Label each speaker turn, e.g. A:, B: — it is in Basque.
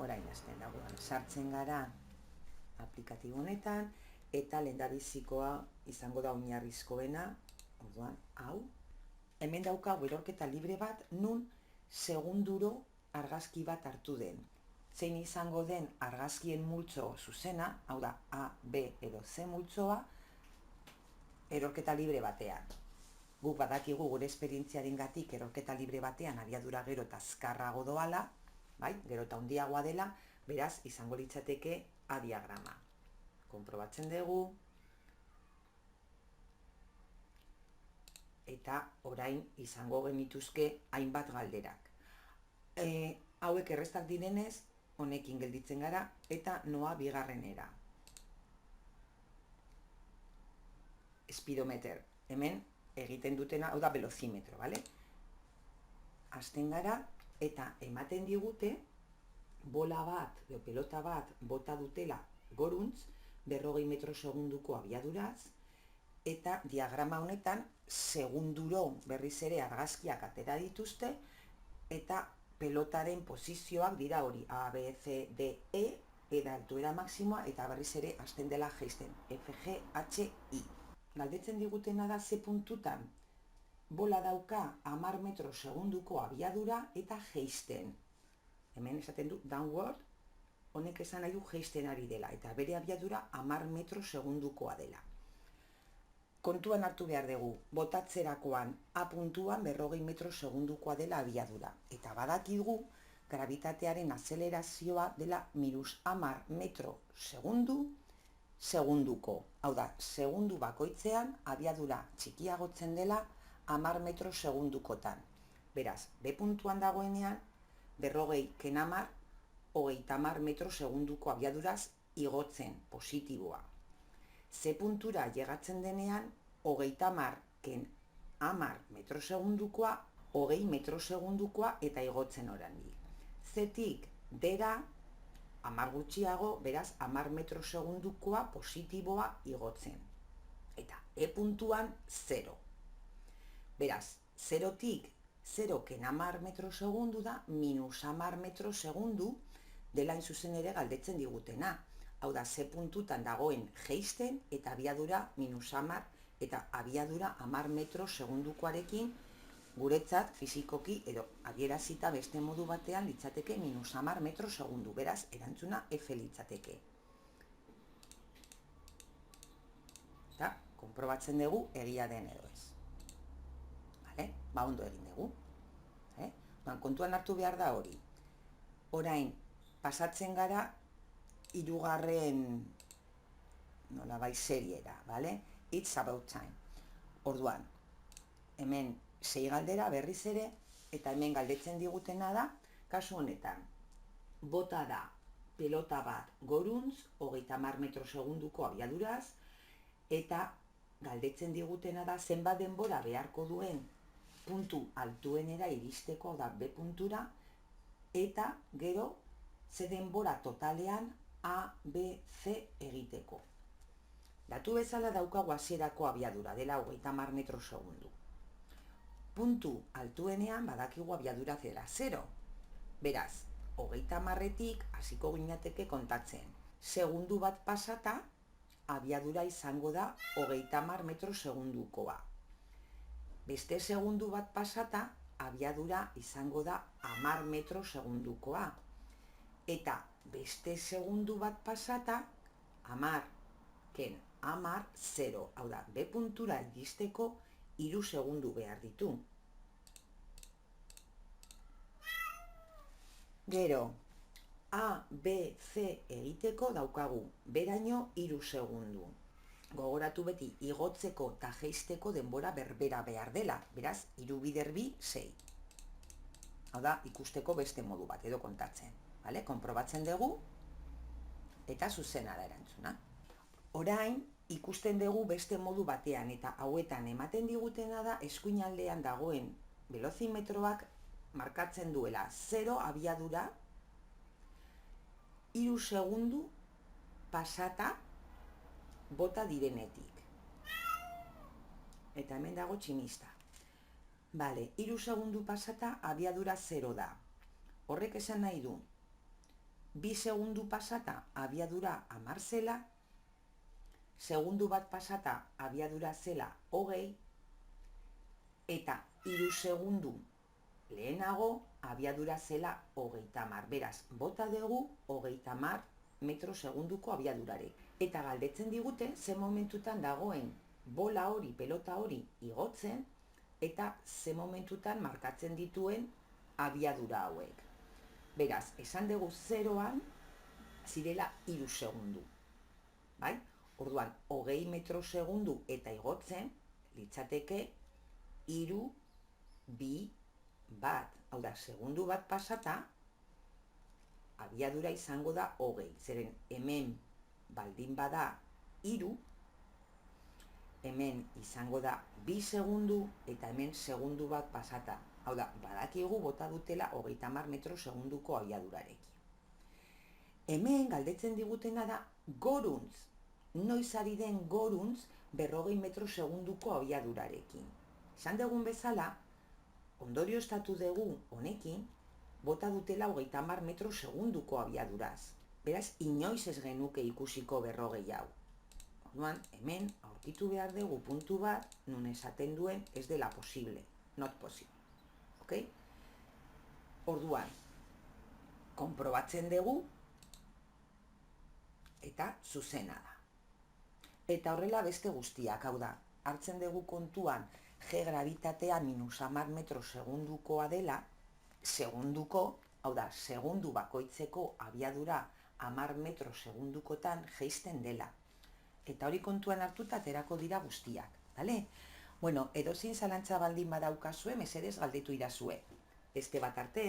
A: orain hasten dagoen. Sartzen gara aplikatibo honetan, eta lehendabizikoa izango da oinarrizkoena, orduan, hau. Hemen daukagu erorketa libre bat, nun segunduro argazki bat hartu den. Zein izango den argazkien multzo zuzena, hau da, A, B edo C multzoa, erorketa libre batean. Guk badakigu gure esperientziarengatik erorketa libre batean abiadura gero eta azkarrago doala, bai, gero eta handiagoa dela, beraz, izango litzateke A diagrama. Konprobatzen dugu, eta orain izango genituzke hainbat galderak. Hauek errestak direnez, honekin gelditzen gara, eta noa bigarrenera. Speedometer, hemen egiten dutena, hau da velozimetro, bale? Hasten gara, eta ematen digute, bola bat, pelota bat, bota dutela goruntz, 40 metro segunduko abiaduraz, eta diagrama honetan, segunduro berriz ere argazkiak atera dituzte, eta pelotaren posizioak dira hori, A, B, C, D, E, eta altuera maksimoa, eta berriz ere hasten dela jaisten, F, G, H, I. Galdetzen digutena da ze puntutan, bola dauka 10 metro segunduko abiadura eta jaisten. Hemen esaten du downward, honek esan nahi du jaisten ari dela, eta bere abiadura 10 metro segundukoa dela. Kontuan hartu behar dugu, botatzerakoan A puntuan 40 metro segundukoa dela abiadura. Eta badakigu, gravitatearen azelerazioa dela -10 metro segunduko. Hau da, segundu bakoitzean abiadura txikiagotzen dela 10 metro segundukotan. Beraz, B puntuan dagoenean, 40 ken 10, 30 metro segunduko abiaduraz igotzen, positiboa. C puntura llegatzen denean, 30 ken 10 metro segundukoa, 20 metro segundukoa eta igotzen oraindik. Zetik dera, 10 gutxiago, beraz 10 metro segundukoa positiboa igotzen. Eta E puntuan 0. Beraz, 0tik 0 ken 10 metro segundu da, -10 metro segundu dela zuzen ere galdetzen digutena. Hau da, C puntutan dagoen jaisten eta abiadura -10 eta abiadura 10 metro segundukoarekin guretzat fizikoki edo adierazita beste modu batean litzateke -10 metro segundu. Beraz, erantzuna F litzateke. Eta, konprobatzen dugu egia den edo ez. Bale? Ba, ondo egin dugu. Kontuan hartu behar da hori. Orain, pasatzen gara hirugarren nolabait seriera, bale? It's about time. Orduan, hemen 6 galdera berriz ere, eta hemen galdetzen digutena da, kasu honetan, bota da pelota bat goruntz, 30 metro segunduko abiaduraz, eta galdetzen digutena da zenbat denbora beharko duen puntu altuenera iristeko, da B puntura, eta gero ze denbora totalean A, B, C egiteko. Datu bezala daukagu hasierako abiadura, dela 30 metro segundu. Puntu altuenean badakigu abiadura zera 0. Beraz, 30-etik hasiko ginateke kontatzen. Segundu bat pasata, abiadura izango da 30 metro segundukoa. Beste segundu bat pasata, abiadura izango da 10 metro segundukoa. Eta beste segundu bat pasata, 10 ken 10, 0. Hau da, B puntura iristeko 3 segundu behar ditu. Gero, A, B, C egiteko daukagu, beraino 3 segundu. Gogoratu beti, igotzeko eta jaisteko denbora berbera behar dela, beraz, 3 bider 2, 6. Hau da, ikusteko beste modu bat, edo kontatzen. Vale? Konprobatzen dugu, eta zuzena da erantzuna. Orain, ikusten dugu beste modu batean, eta hauetan ematen digutena da, eskuinaldean dagoen velozimetroak markatzen duela 0 abiadura, 3 segundu pasata bota direnetik. Eta hemen dago tximista. Bale, 3 segundu pasata abiadura 0 da. Horrek esan nahi du, bi segundu pasata abiadura 10 zela, segundu bat pasata abiadura zela 20, eta 3 segundu lehenago abiadura zela 30. Beraz, bota dugu 30 metro segunduko abiadurarek. Eta galdetzen digute ze momentutan dagoen bola hori, pelota hori igotzen, eta ze momentutan markatzen dituen abiadura hauek. Beraz, esan dugu 0an zirela 3 segundu. Bai? Orduan, 20 metro segundu eta igotzen, litzateke 3, 2, 1. Hau da, segundu bat pasata, abiadura izango da 20. Zeren hemen baldin bada 3, hemen izango da 2 segundu eta hemen segundu bat pasata. Hau da, badakigu bota dutela 30 metro segunduko abiadurarekin. Hemen galdetzen digutena da goruntz. Noiz ari den goruntz 40 metro segunduko abiadurarekin. Esan dugun bezala, ondorioztatu dugu honekin, bota dutela 30 metro segunduko abiaduraz. Beraz, inoiz ez genuke ikusiko 40 hau. Orduan, hemen aurkitu behar dugu puntu bat, nun esaten duen ez dela posible, not possible. Ok? Orduan, konprobatzen dugu, eta zuzena da. Eta horrela beste guztiak, hau da, hartzen dugu kontuan G gravitatea -10 metro segundukoa dela, segunduko, hau da, segundu bakoitzeko abiadura 10 metro segundukotan jeisten dela. Eta hori kontuan hartuta aterako dira guztiak, bale? Bueno, edozein zalantza baldin badaukazue, mesedez galdetu idazue. Beste bat arte.